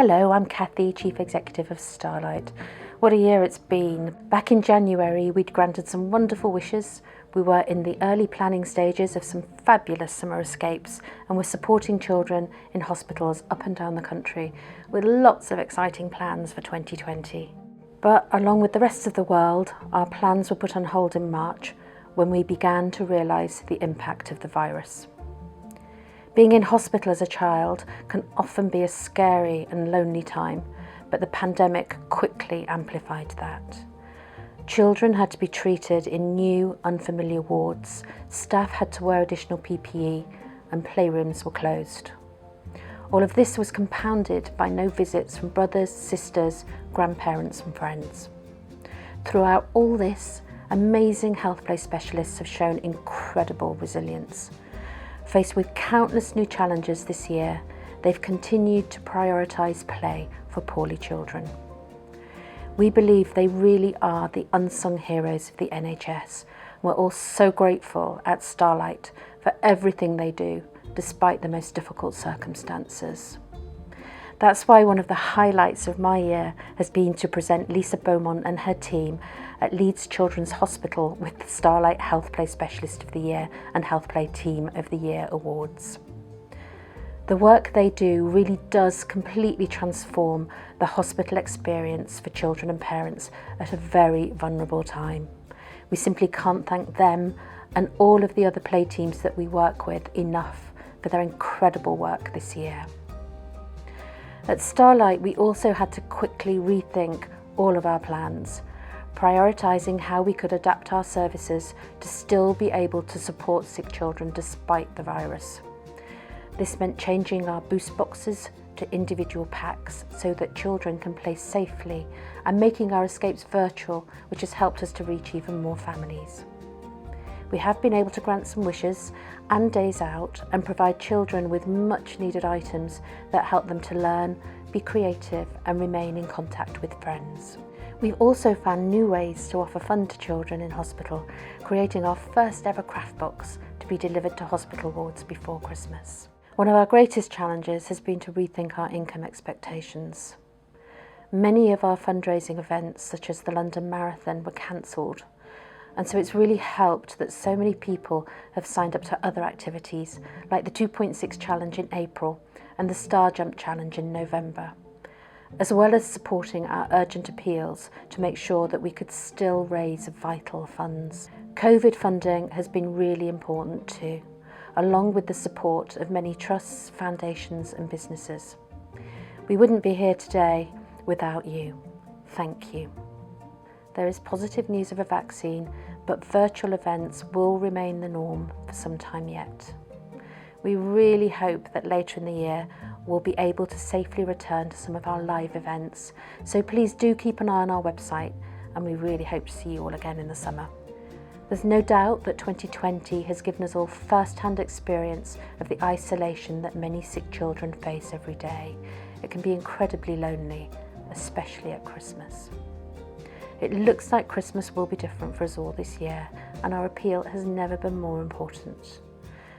Hello, I'm Cathy, Chief Executive of Starlight. What a year it's been. Back in January, we'd granted some wonderful wishes. We were in the early planning stages of some fabulous summer escapes and were supporting children in hospitals up and down the country with lots of exciting plans for 2020. But along with the rest of the world, our plans were put on hold in March when we began to realise the impact of the virus. Being in hospital as a child can often be a scary and lonely time, but the pandemic quickly amplified that. Children had to be treated in new, unfamiliar wards, staff had to wear additional PPE, and playrooms were closed. All of this was compounded by no visits from brothers, sisters, grandparents and friends. Throughout all this, amazing health play specialists have shown incredible resilience. Faced with countless new challenges this year, they've continued to prioritise play for poorly children. We believe they really are the unsung heroes of the NHS. We're all so grateful at Starlight for everything they do, despite the most difficult circumstances. That's why one of the highlights of my year has been to present Lisa Beaumont and her team at Leeds Children's Hospital with the Starlight Health Play Specialist of the Year and Health Play Team of the Year awards. The work they do really does completely transform the hospital experience for children and parents at a very vulnerable time. We simply can't thank them and all of the other play teams that we work with enough for their incredible work this year. At Starlight, we also had to quickly rethink all of our plans, prioritising how we could adapt our services to still be able to support sick children despite the virus. This meant changing our boost boxes to individual packs so that children can play safely and making our escapes virtual, which has helped us to reach even more families. We have been able to grant some wishes and days out and provide children with much needed items that help them to learn, be creative and remain in contact with friends. We've also found new ways to offer fun to children in hospital, creating our first ever craft box to be delivered to hospital wards before Christmas. One of our greatest challenges has been to rethink our income expectations. Many of our fundraising events, such as the London Marathon, were cancelled. And so it's really helped that so many people have signed up to other activities like the 2.6 Challenge in April and the Star Jump Challenge in November, as well as supporting our urgent appeals to make sure that we could still raise vital funds. COVID funding has been really important too, along with the support of many trusts, foundations and businesses. We wouldn't be here today without you. Thank you. There is positive news of a vaccine, but virtual events will remain the norm for some time yet. We really hope that later in the year we'll be able to safely return to some of our live events, so please do keep an eye on our website and we really hope to see you all again in the summer. There's no doubt that 2020 has given us all first-hand experience of the isolation that many sick children face every day. It can be incredibly lonely, especially at Christmas. It looks like Christmas will be different for us all this year, and our appeal has never been more important.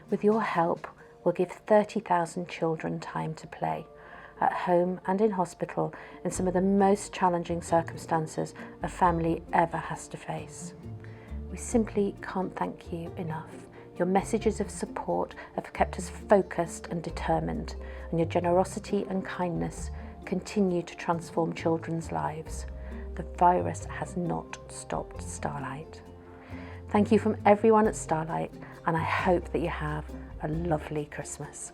With your help, we'll give 30,000 children time to play, at home and in hospital, in some of the most challenging circumstances a family ever has to face. We simply can't thank you enough. Your messages of support have kept us focused and determined, and your generosity and kindness continue to transform children's lives. The virus has not stopped Starlight. Thank you from everyone at Starlight, and I hope that you have a lovely Christmas.